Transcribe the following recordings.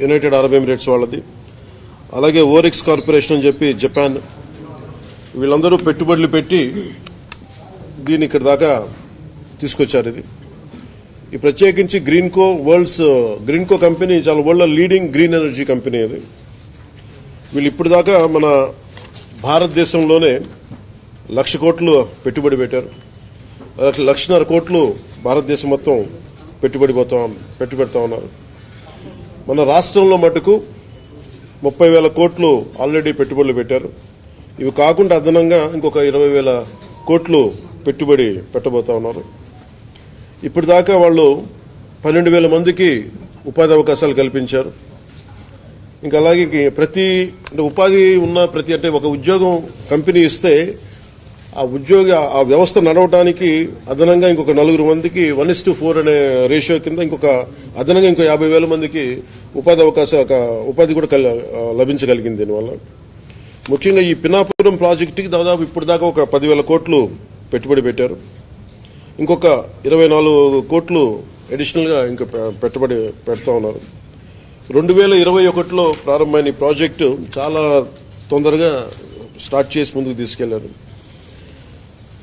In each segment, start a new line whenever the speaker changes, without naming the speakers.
United Arab Emirates వాళ్ళది, అలాగే oryx corporation అని చెప్పి జపాన్, వీళ్ళందరూ పెట్టుబడులు పెట్టి దీన్ని ఇక్కడ దాకా తీసుకొచ్చారు. ఈ ప్రత్యేకించి గ్రీన్కో కంపెనీ చాలా world leading green energy company. అది వీళ్ళు ఇప్పుడు దాకా మన భారతదేశంలోనే 1,00,000 కోట్లు పెట్టుబడి పెట్టారు. 1,50,000 కోట్లు భారతదేశం మొత్తం పెట్టుబెడతా ఉన్నారు. మన రాష్ట్రంలో మటుకు 30,000 కోట్లు ఆల్రెడీ పెట్టుబడులు పెట్టారు. ఇవి కాకుండా అదనంగా ఇంకొక 20,000 కోట్లు పెట్టుబడి పెట్టబోతా ఉన్నారు. ఇప్పటిదాకా వాళ్ళు 12,000 మందికి ఉపాధి అవకాశాలు కల్పించారు. ఇంకా అలాగే ఉపాధి ఉన్న అంటే ఒక ఉద్యోగం కంపెనీ ఇస్తే ఆ వ్యవస్థ నడవడానికి అదనంగా ఇంకొక 4 మందికి 1:4 అనే రేషియో కింద అదనంగా ఇంకో 50,000 మందికి ఉపాధి కూడా లభించగలిగింది. దీనివల్ల ముఖ్యంగా ఈ పినాపురం ప్రాజెక్టుకి దాదాపు ఇప్పుడు దాకా ఒక 10,000 కోట్లు పెట్టుబడి పెట్టారు. ఇంకొక 24 కోట్లు అడిషనల్గా ఇంకా పెట్టుబడి పెడతా ఉన్నారు. 2021లో ప్రారంభమైన ఈ ప్రాజెక్టు చాలా తొందరగా స్టార్ట్ చేసి ముందుకు తీసుకెళ్లారు.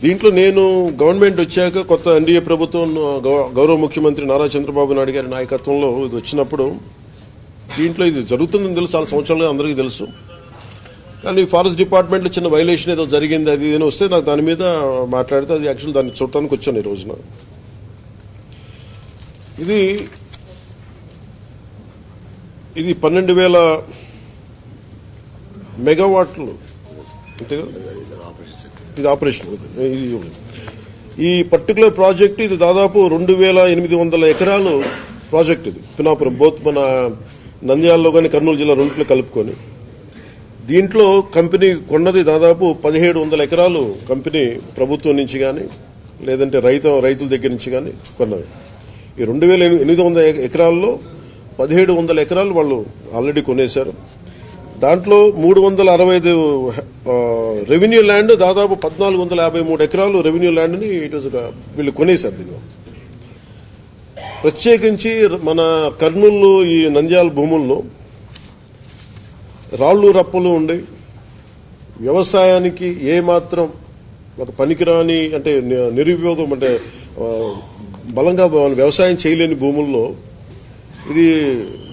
దీంట్లో నేను గవర్నమెంట్ వచ్చాక కొత్త ఎన్డీఏ ప్రభుత్వం గౌరవ ముఖ్యమంత్రి నారా చంద్రబాబు నాయుడు గారి నాయకత్వంలో ఇది వచ్చినప్పుడు దీంట్లో ఇది జరుగుతుందని తెలుసు, చాలా సంవత్సరాలుగా అందరికీ తెలుసు. కానీ ఫారెస్ట్ డిపార్ట్మెంట్లో చిన్న వైలేషన్ ఏదో జరిగింది, అది ఏదో వస్తే నాకు దాని మీద మాట్లాడితే అది యాక్చువల్ దాన్ని చూడటానికి వచ్చాను ఈ రోజున. ఇది 12,000 మెగావాట్లు అంతేగా ఇది ఆపరేషన్. ఈ పర్టికులర్ ప్రాజెక్ట్ ఇది దాదాపు 2,800 ఎకరాలు ప్రాజెక్ట్. ఇది పినాపురం మన నంద్యాలలో కానీ కర్నూలు జిల్లా రెండింటిలో కలుపుకొని దీంట్లో కంపెనీ కొన్నది దాదాపు 1,700 ఎకరాలు కంపెనీ ప్రభుత్వం నుంచి కానీ లేదంటే రైతుల దగ్గర నుంచి కానీ కొన్నవి. ఈ 2,800 ఎకరాల్లో 1,700 ఎకరాలు వాళ్ళు ఆల్రెడీ కొనేశారు. దాంట్లో 365 రెవెన్యూ ల్యాండ్, దాదాపు 1,453 ఎకరాలు రెవెన్యూ ల్యాండ్ని వీళ్ళు కొనేశారు. దీనిలో ప్రత్యేకించి మన కర్నూలు ఈ నంద్యాల భూముల్లో రాళ్లు రప్పలు ఉండి వ్యవసాయానికి ఏమాత్రం ఒక పనికిరాని అంటే నిరుపయోగం అంటే బలంగా వ్యవసాయం చేయలేని భూముల్లో ఇది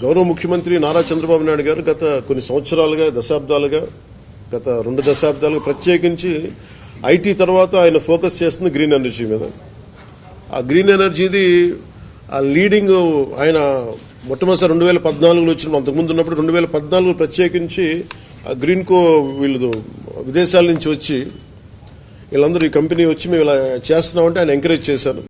గౌరవ ముఖ్యమంత్రి నారా చంద్రబాబు నాయుడు గారు గత కొన్ని సంవత్సరాలుగా గత 2 దశాబ్దాలుగా ప్రత్యేకించి ఐటీ తర్వాత ఆయన ఫోకస్ చేస్తుంది గ్రీన్ ఎనర్జీ మీద. ఆ గ్రీన్ ఎనర్జీది ఆ లీడింగ్ ఆయన మొట్టమొదటిసారి 2014లో వచ్చిన, అంతకుముందు ఉన్నప్పుడు 2014 ప్రత్యేకించి ఆ గ్రీన్కో వీళ్ళు విదేశాల నుంచి వచ్చి వీళ్ళందరూ ఈ కంపెనీ వచ్చి మేము ఇలా చేస్తున్నామంటే ఆయన ఎంకరేజ్ చేశారు.